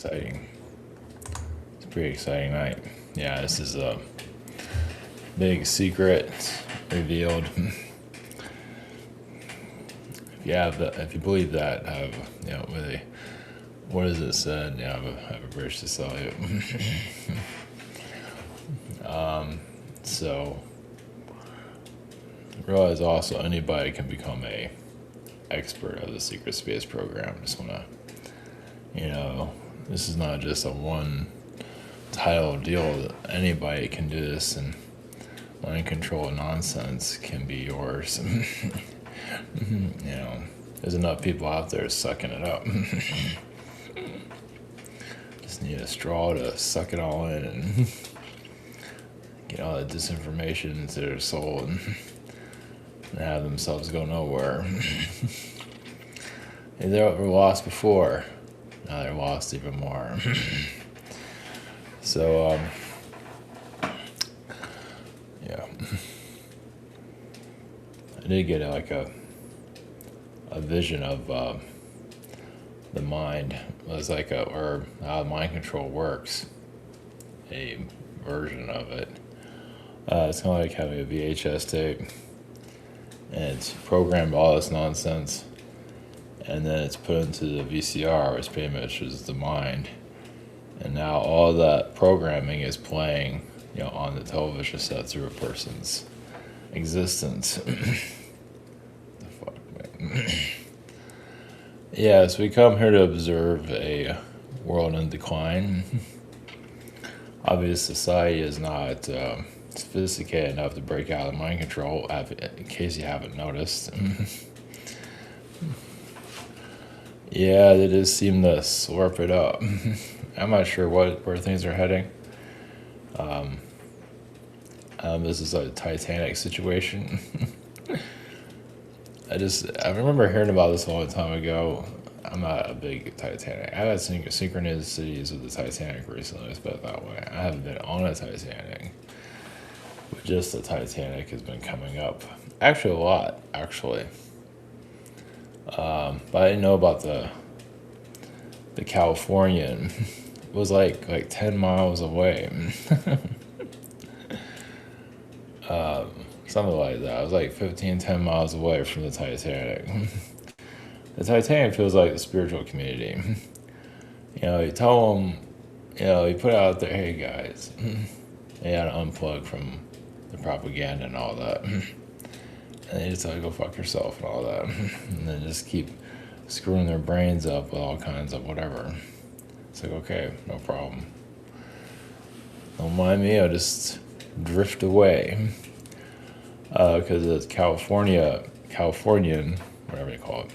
exciting. It's a pretty exciting night. Yeah, this is a big secret revealed. If you believe that, have really, what is it said? Yeah, I have a bridge to sell you. So realize also anybody can become a expert of the secret space program. Just wanna, this is not just a one title deal. Anybody can do this, and mind control nonsense can be yours. There's enough people out there sucking it up. Just need a straw to suck it all in and get all the disinformation into their soul and have themselves go nowhere. They were lost before. Now they're lost even more. So, yeah. I did get a vision of the mind. It was or how mind control works. A version of it. It's kind of like having a VHS tape, and it's programmed all this nonsense, and then it's put into the VCR, which pretty much is the mind, and now all that programming is playing, on the television set through a person's existence. The fuck, man. Yeah, so we come here to observe a world in decline. Obviously, society is not sophisticated enough to break out of mind control, in case you haven't noticed. Yeah, they just seem to slurp it up. I'm not sure where things are heading. This is a Titanic situation. I remember hearing about this a long time ago. I'm not a big Titanic. I've had synchronicities with the Titanic recently, let's put it that way. I haven't been on a Titanic, but just the Titanic has been coming up. Actually, a lot, actually. But I didn't know about the Californian. It was like 10 miles away. Something like that. It was like 10 miles away from the Titanic. The Titanic feels like the spiritual community. You tell them, you put out there, hey guys, they gotta unplug from the propaganda and all that. And they just tell you, go fuck yourself and all that. And then just keep screwing their brains up with all kinds of whatever. It's like, okay, no problem. Don't mind me, I'll just drift away. Because the Californian, whatever you call it,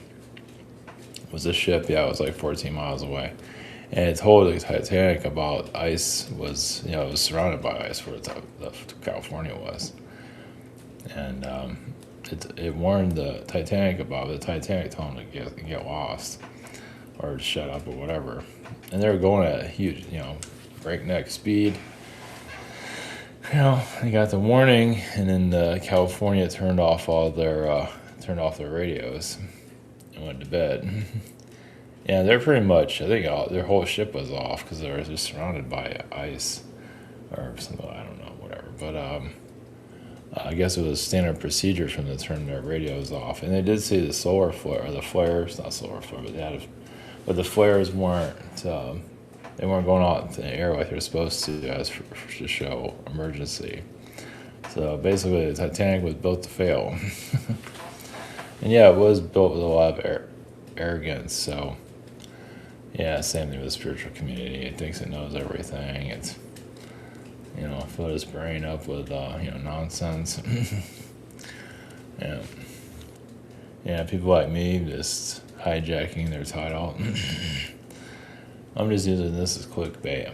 was a ship, it was like 14 miles away. And it told the Titanic about ice was, it was surrounded by ice where the California was. And it warned the Titanic about it. The Titanic told them to get lost or shut up or whatever. And they were going at a huge, breakneck speed. They got the warning, and then California turned off their radios and went to bed. Yeah, they're pretty much, I think their whole ship was off because they were just surrounded by ice or something, I don't know, whatever. But I guess it was standard procedure for them to turn their radios off. And they did see the solar flare, or the flares, not solar flare, but the flares weren't, they weren't going out in the air like they're supposed to to show emergency. So basically, the Titanic was built to fail. And yeah, it was built with a lot of arrogance. So yeah, same thing with the spiritual community. It thinks it knows everything. It's, fill its brain up with, nonsense. Yeah, people like me just hijacking their title. I'm just using this as clickbait.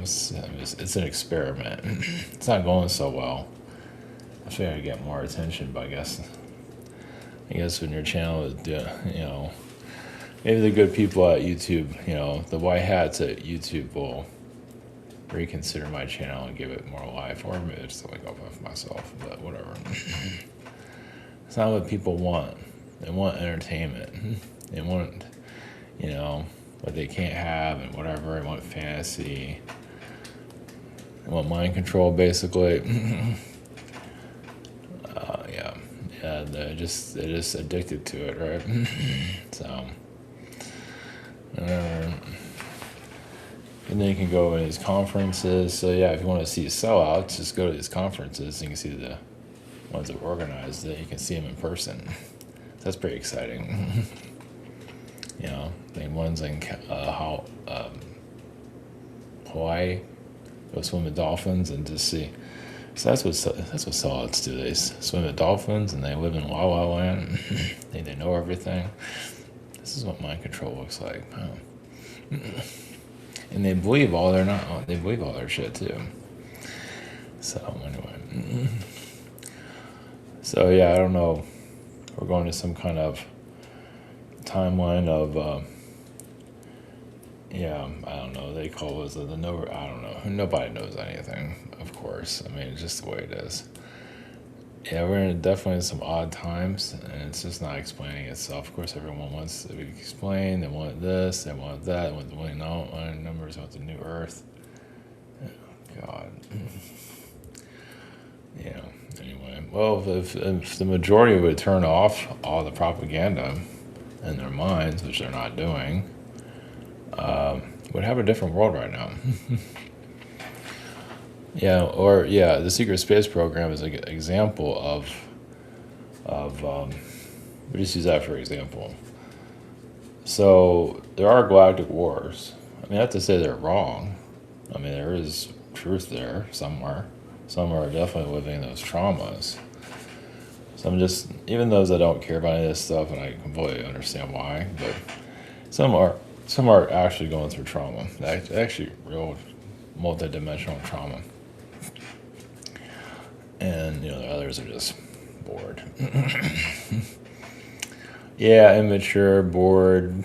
It's an experiment. It's not going so well. I figured I'd get more attention, but I guess when your channel is, maybe the good people at YouTube, the white hats at YouTube will reconsider my channel and give it more life, or maybe just like off of myself, but whatever. It's not what people want. They want entertainment. They want, what they can't have and whatever. They want fantasy. They want mind control, basically. Yeah, yeah. They're just addicted to it, right? So, and then you can go to these conferences. So yeah, if you want to see sellouts, just go to these conferences. And you can see the ones that organize it. You can see them in person. That's pretty exciting. You know, I think one's in Hawaii. Go swim with dolphins and just see. So that's what sellouts do. They swim with dolphins and they live in La La Land. They know everything. This is what mind control looks like. Oh. And they believe all they believe all their shit too. So anyway. So yeah, I don't know. We're going to some kind of timeline of yeah, I don't know. They call it the no. I don't know. Nobody knows anything, of course. I mean, it's just the way it is. Yeah, we're in definitely some odd times, and it's just not explaining itself. Of course, everyone wants to explain. They want this, they want that, they want the willing numbers, they want the new Earth. Oh, God. Yeah, anyway. Well, if the majority would turn off all the propaganda in their minds, which they're not doing, would have a different world right now. Yeah, or yeah, the secret space program is an example of we just use that for example. So there are galactic wars. I mean, not to say they're wrong. I mean, there is truth there somewhere. Some are definitely living those traumas. Some just, even those that don't care about any of this stuff, and I completely understand why, but some are actually going through trauma. Actually, real multi-dimensional trauma. And, you know, the others are just bored. Yeah, immature, bored,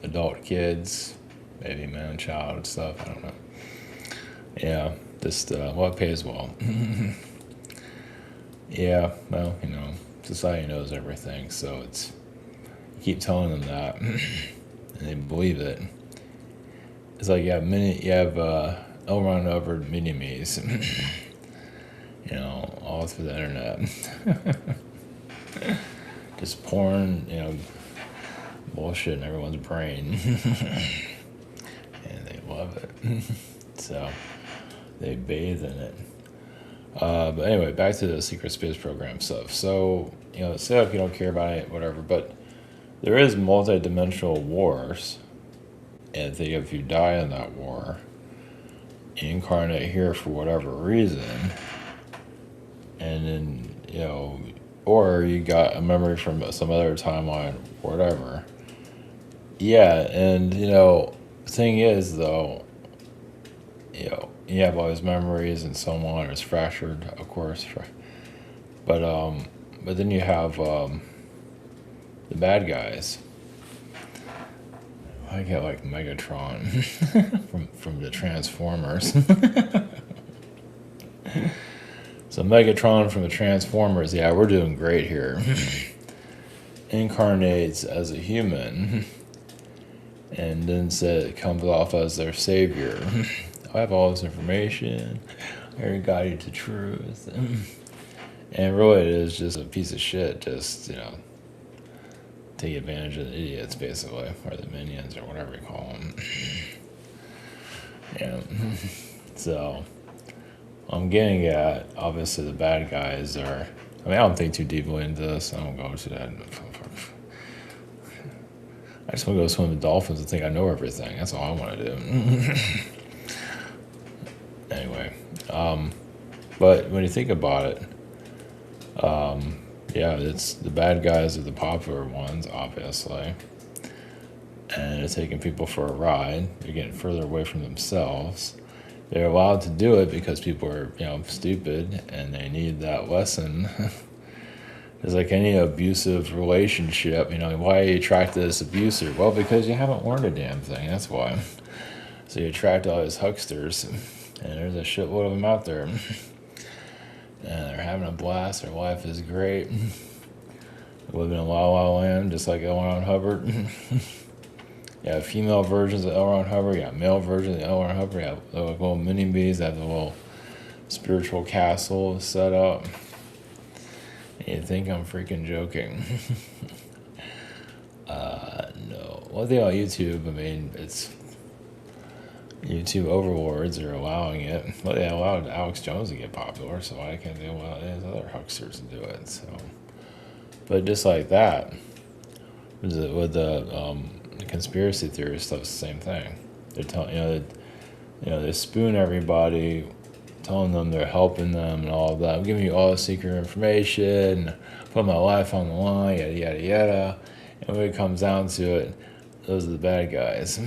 adult kids, maybe man, child, stuff, I don't know. Yeah, just, well, it pays well. Yeah, well, you know, society knows everything, so it's, you keep telling them that, and they believe it. It's like you have over and over mini-me's. You know, all through the internet. Just pouring, you know, bullshit in everyone's brain. And they love it. So they bathe in it. But anyway, back to the secret space program stuff. So, you know, say if you don't care about it, whatever, but there is multi-dimensional wars. And I think if you die in that war, you incarnate here for whatever reason, and then, you know, or you got a memory from some other timeline, whatever. Yeah, and, you know, the thing is, though, you know, you have all these memories and so on, it's fractured, of course, but then you have the bad guys. I get like Megatron from the Transformers. So Megatron from the Transformers, yeah, we're doing great here. Incarnates as a human, and then comes off as their savior. I have all this information. I already guide you to truth. And really, it is just a piece of shit. Just, you know, take advantage of the idiots, basically, or the minions, or whatever you call them. Yeah. So, I'm getting at, obviously, the bad guys are. I mean, I don't think too deeply into this. I don't go to that. I just want to go swim with dolphins and think I know everything. That's all I want to do. Anyway, but when you think about it, yeah, it's the bad guys are the popular ones, obviously, and they're taking people for a ride. They're getting further away from themselves. They're allowed to do it because people are, you know, stupid, and they need that lesson. It's like any abusive relationship, you know, why are you attracted to this abuser? Well, because you haven't learned a damn thing, that's why. So you attract all these hucksters, and there's a shitload of them out there. And they're having a blast, their life is great. Living in La La Land, just like L. Ron Hubbard. You have female versions of L. Ron Hubbard. You got male versions of L. Ron Hubbard. You have the little mini bees. They have the little spiritual castle set up. And you think I'm freaking joking. No. One thing about YouTube, I mean, it's YouTube overlords are allowing it. Well, they allowed Alex Jones to get popular, so why can't they allow these other hucksters to do it? So, but just like that, with the conspiracy theory stuff, it's the same thing. They're telling they spoon everybody, telling them they're helping them and all of that. I'm giving you all the secret information, put my life on the line, yada yada yada. And when it comes down to it, those are the bad guys.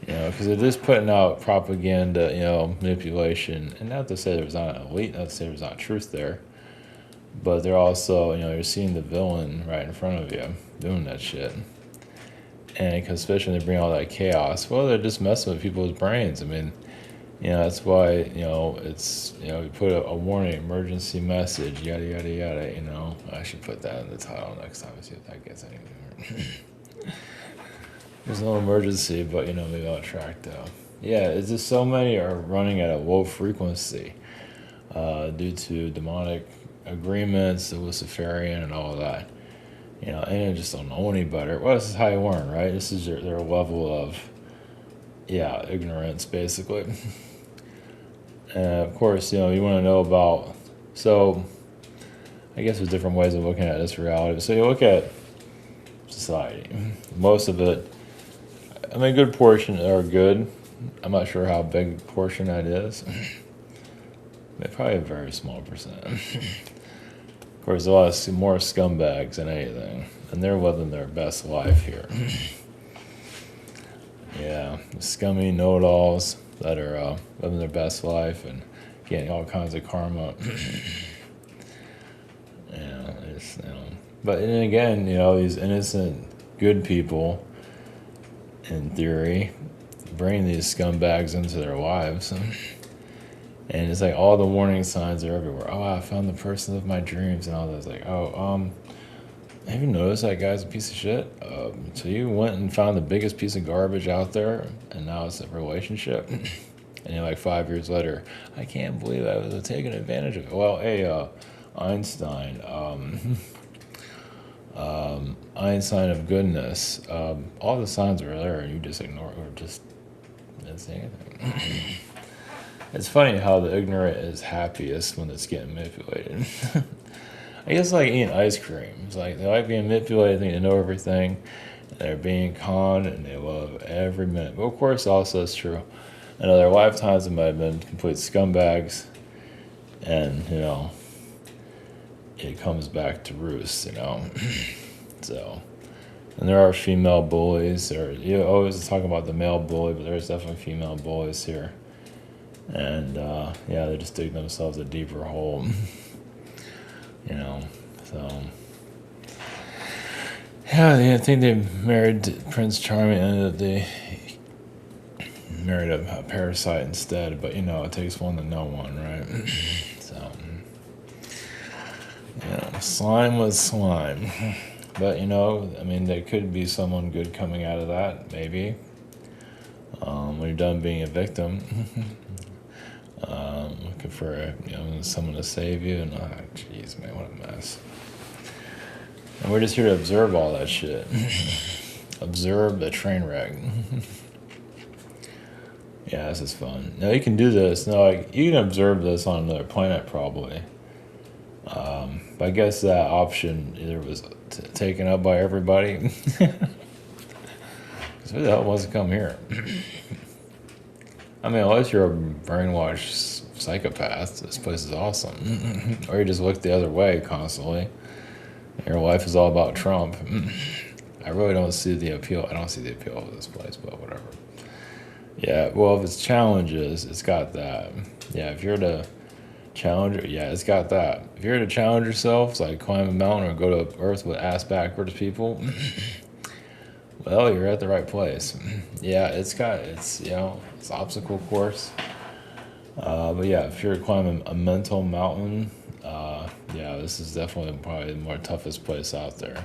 Because they're just putting out propaganda, manipulation, and not to say there's not an elite, not to say there's not truth there, but they're also, you're seeing the villain right in front of you doing that shit. And because especially when they bring all that chaos, well, they're just messing with people's brains. I mean, that's why, it's, you put a warning, emergency message, yada, yada, yada, I should put that in the title next time and see if that gets anywhere. There's no emergency, but, maybe I'll track though. Yeah, it's just so many are running at a low frequency due to demonic agreements, the Luciferian and all of that. And they just don't know any better. Well, this is how you learn, right? This is their level of, ignorance, basically. And of course, you want to know about, so I guess there's different ways of looking at this reality. So you look at society. Most of it, I mean, a good portion are good. I'm not sure how big a portion that is. Probably a very small percent. Of course, a lot of more scumbags than anything. And they're living their best life here. Yeah, scummy know-it-alls that are living their best life and getting all kinds of karma. But then again, these innocent, good people, in theory, bring these scumbags into their lives. And it's like all the warning signs are everywhere. Oh, I found the person of my dreams and all that. It's like, have you noticed that guy's a piece of shit? So you went and found the biggest piece of garbage out there, and now it's a relationship. And you're like 5 years later, I can't believe I was taking advantage of it. Well, hey, Einstein, Einstein of goodness, all the signs were there, and you just ignored or just didn't say anything. It's funny how the ignorant is happiest when it's getting manipulated. I guess like eating ice cream. It's like they like being manipulated, they know everything, and they're being conned, and they love every minute. But of course, also it's true. In other lifetimes, it might have been complete scumbags, and it comes back to roost. So, and there are female bullies. You always talk about the male bully, but there's definitely female bullies here. And they just dig themselves a deeper hole. So I think they married Prince Charming and they married a parasite instead, but it takes one to know one, right? So slime was slime. But I mean, there could be someone good coming out of that, maybe. When you're done being a victim. Looking for someone to save you, and jeez, man, what a mess. And we're just here to observe all that shit. Observe the train wreck. Yeah, this is fun. Now you can do this. Now, you can observe this on another planet, probably. But I guess that option either was taken up by everybody. Because who the hell wants to come here? I mean, unless you're a brainwashed psychopath, this place is awesome. Or you just look the other way constantly. Your life is all about Trump. I really don't see the appeal. I don't see the appeal of this place, but whatever. Yeah, well, if it's challenges, it's got that. Yeah, if you're to challenge, yeah, it's got that. If you're to challenge yourself, it's like climb a mountain or go to Earth with ass backwards people. Well, you're at the right place. Yeah, it's obstacle course. But yeah, if you're climbing a mental mountain, this is definitely probably the more toughest place out there.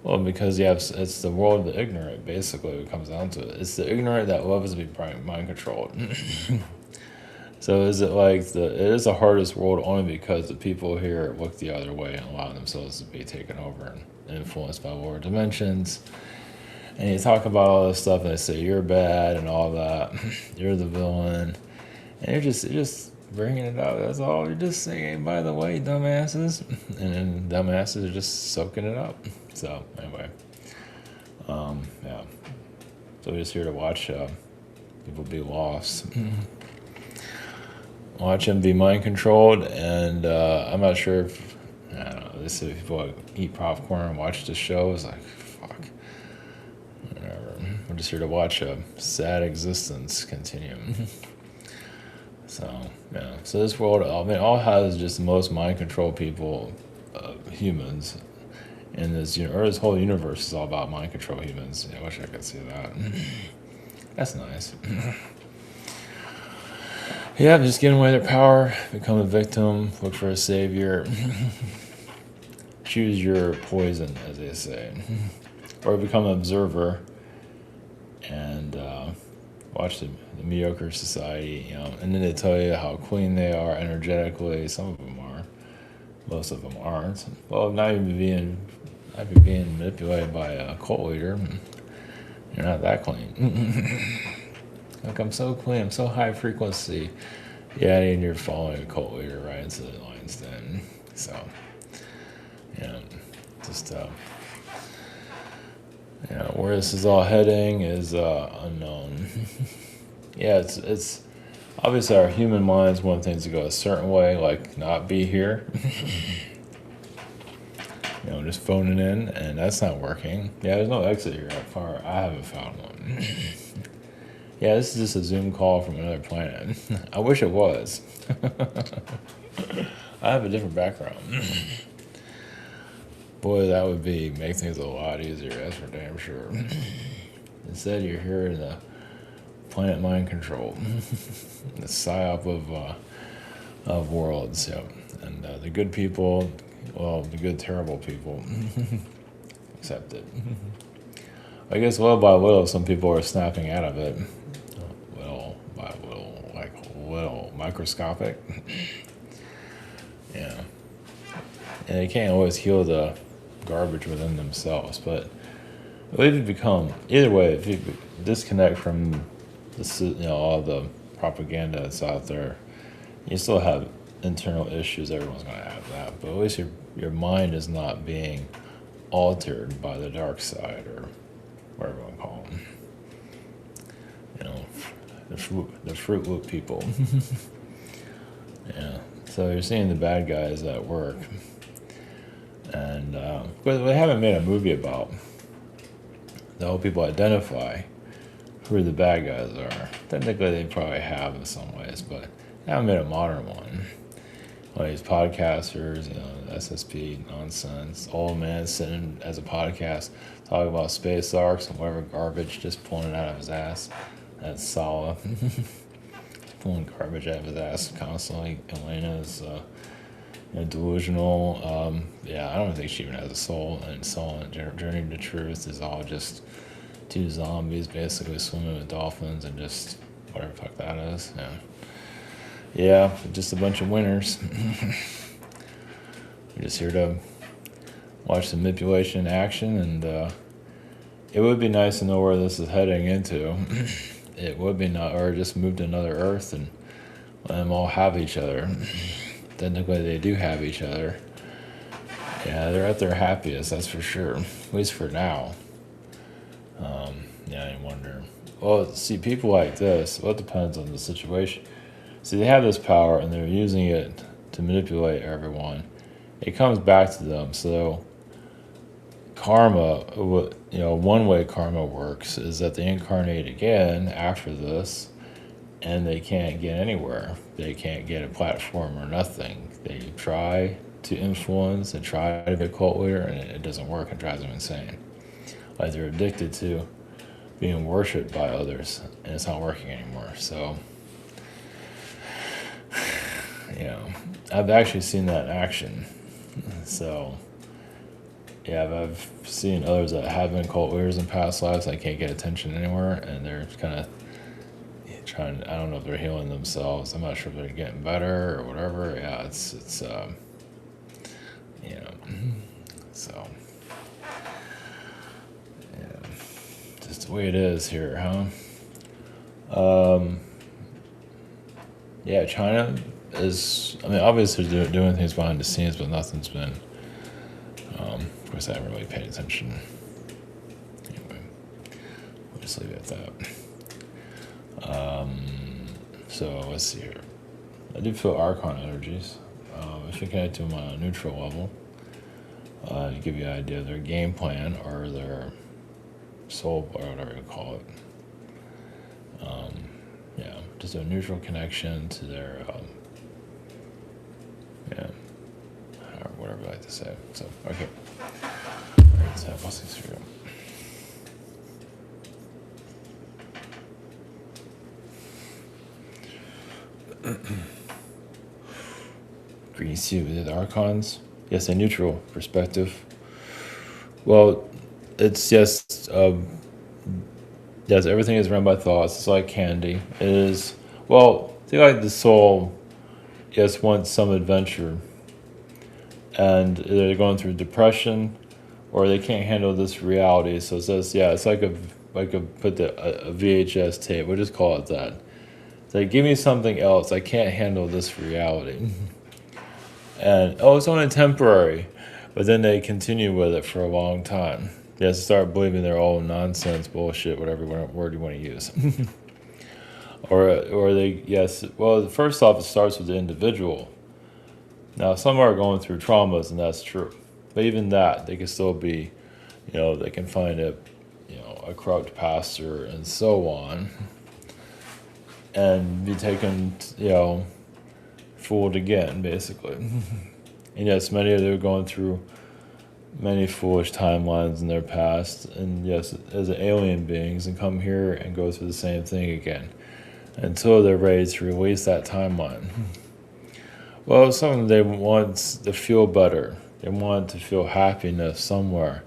Well, because you have it's the world of the ignorant. Basically, what it comes down to it. It's the ignorant that loves to be mind controlled. So is it like it is the hardest world only because the people here look the other way and allow themselves to be taken over and influenced by lower dimensions. And you talk about all this stuff and they say you're bad and all that, you're the villain, and you're just bringing it up. That's all. You're just saying, by the way, dumbasses, and then dumbasses are just soaking it up. So anyway, yeah. So we're just here to watch people be lost. Watch them be mind controlled, and I'm not sure if I don't know. They say people eat popcorn and watch the show. It's like fuck. Whatever. We're just here to watch a sad existence continue. So yeah. So this world, I mean, all it has is just the most mind controlled people, humans, and this whole universe is all about mind control humans. I wish I could see that. That's nice. Yeah, just giving away their power, become a victim, look for a savior. Choose your poison, as they say. Or become an observer and watch the mediocre society, and then they tell you how clean they are energetically. Some of them are. Most of them aren't. Well, not even being manipulated by a cult leader. You're not that clean. Like, I'm so clean, I'm so high frequency. Yeah, and you're following a cult leader right into the lion's den. So, yeah, just, where this is all heading is unknown. Yeah, it's obviously our human minds want things to go a certain way, like not be here. Just phoning in, and that's not working. Yeah, there's no exit here that far. I haven't found one. Yeah, this is just a Zoom call from another planet. I wish it was. I have a different background. Boy, that would make things a lot easier, that's for damn sure. Instead, you're here in the planet mind control. The psyop of worlds, yeah. And the good people, well, the good, terrible people, accept it. I guess little by little, some people are snapping out of it. Little by little, like little, microscopic. Yeah. And they can't always heal the garbage within themselves, but if you become, either way, if you disconnect from all the propaganda that's out there, you still have internal issues. Everyone's going to have that, but at least your mind is not being altered by the dark side, or whatever you want to call them. The Fruit Loop people. Yeah. So you're seeing the bad guys at work, and but they haven't made a movie about. To help people identify who the bad guys are. Technically, they probably have in some ways, but they haven't made a modern one. All these podcasters, SSP nonsense, old man sitting as a podcast talking about space arcs and whatever garbage, just pulling it out of his ass. That's Sala. Pulling garbage out of his ass constantly. Elena's delusional. Yeah, I don't think she even has a soul. And Soul and Journey to Truth is all just two zombies basically swimming with dolphins and just whatever the fuck that is. Yeah. Yeah, just a bunch of winners. We're just here to watch the manipulation in action, and it would be nice to know where this is heading into. It would be not, or just move to another Earth and let them all have each other. Technically, they do have each other. Yeah, they're at their happiest, that's for sure. At least for now. Yeah, I wonder. Well, see, people like this, well, it depends on the situation. See, they have this power, and they're using it to manipulate everyone. It comes back to them. So, karma, one way karma works is that they incarnate again after this, and they can't get anywhere. They can't get a platform or nothing. They try to influence and try to be a cult leader, and it doesn't work. It drives them insane. Like, they're addicted to being worshipped by others, and it's not working anymore. So, I've actually seen that in action. So, Yeah, I've seen others that have been cult leaders in past lives. I can't get attention anywhere, and they're kind of trying. I don't know if they're healing themselves. I'm not sure if they're getting better or whatever. Yeah, it's you know, so yeah, just the way it is here, huh? Um, yeah, China is. I mean, obviously they're doing things behind the scenes, but nothing's been. Of course, I haven't really paid attention. Anyway, we'll just leave it at that. So let's see here. I do feel Archon energies. If you connect to them on a neutral level, to give you an idea of their game plan or their soul, or whatever you call it. Yeah, just a neutral connection to their, yeah, or whatever I like to say. So, okay. All right, let's have blessings for you. Green sea with the Archons. Yes, a neutral perspective. Well, it's just, yes, everything is run by thoughts. It's like candy. It is, well, I think like the soul, yes, wants some adventure. And they're going through depression, or they can't handle this reality. So it says, yeah, it's like a VHS tape. We'll just call it that. It's like, give me something else. I can't handle this reality. And oh, it's only temporary, but then they continue with it for a long time. They have to start believing their own nonsense, bullshit, whatever word you want to use. or they, yes. Well, first off, it starts with the individual. Now, some are going through traumas, and that's true. But even that, they can still be, they can find a corrupt pastor and so on, and be taken, fooled again, basically. And yes, many of them are going through many foolish timelines in their past, and yes, as alien beings, and come here and go through the same thing again, until they're ready to release that timeline. Well, some of them, they want to feel better. They want to feel happiness somewhere,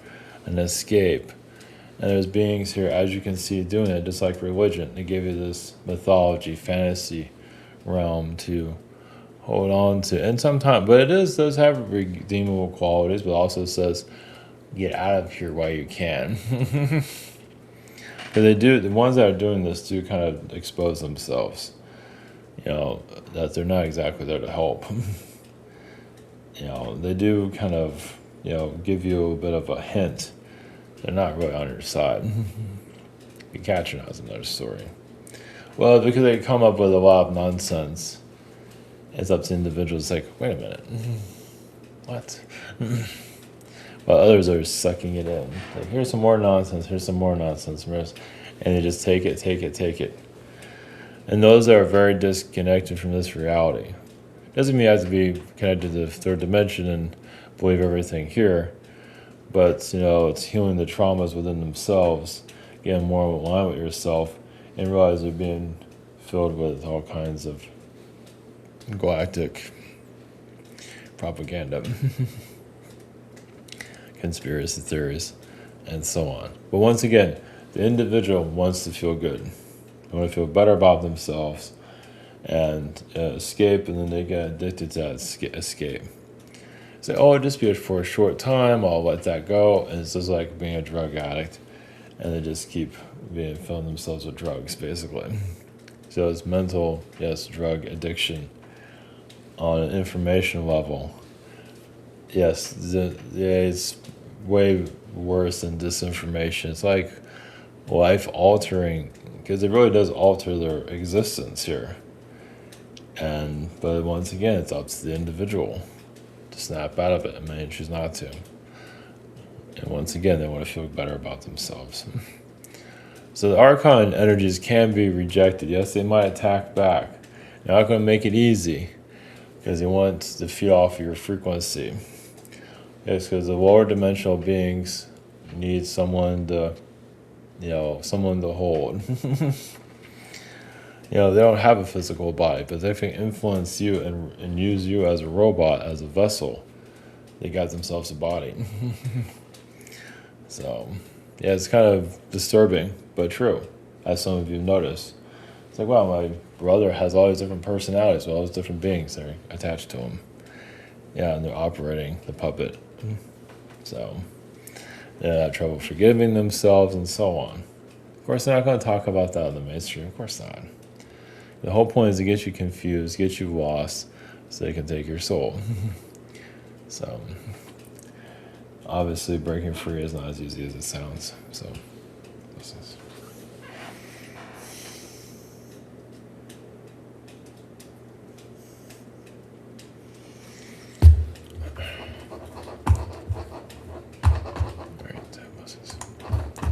an escape. And there's beings here, as you can see, doing it, just like religion. They give you this mythology, fantasy realm to hold on to. And sometimes, but does have redeemable qualities, but also says, get out of here while you can. Because the ones that are doing this do kind of expose themselves. That they're not exactly there to help. They do kind of, give you a bit of a hint. They're not really on your side. Be catching us another story. Well, because they come up with a lot of nonsense. It's up to individuals like, wait a minute. What? While others are sucking it in. Like, here's some more nonsense, here's some more nonsense. And they just take it. And those that are very disconnected from this reality. Doesn't mean you have to be connected to the third dimension and believe everything here. But, it's healing the traumas within themselves, getting more in line with yourself, and realize they're being filled with all kinds of galactic propaganda, conspiracy theories, and so on. But once again, the individual wants to feel good. They want to feel better about themselves and escape, and then they get addicted to that escape. Say, oh, it'll just be for a short time, I'll let that go. And it's just like being a drug addict, and they just keep filling themselves with drugs, basically. So it's mental, yes, drug addiction on an information level. Yes, it's way worse than disinformation. It's like life-altering, because it really does alter their existence here. But once again, it's up to the individual to snap out of it, and many choose not to. And once again, they want to feel better about themselves. So the Archon energies can be rejected. Yes, they might attack back. They're not going to make it easy, because they want to feed off your frequency. Yes, because the lower dimensional beings need someone to hold. They don't have a physical body, but they can influence you and use you as a robot, as a vessel. They got themselves a body. So, yeah, it's kind of disturbing, but true, as some of you noticed. It's like, wow, my brother has all these different personalities, all these different beings that are attached to him. Yeah, and they're operating the puppet. So, they have trouble forgiving themselves and so on. Of course, they're not going to talk about that in the mainstream. Of course not. The whole point is to get you confused, get you lost, so they can take your soul. So, obviously, breaking free is not as easy as it sounds. So, this is.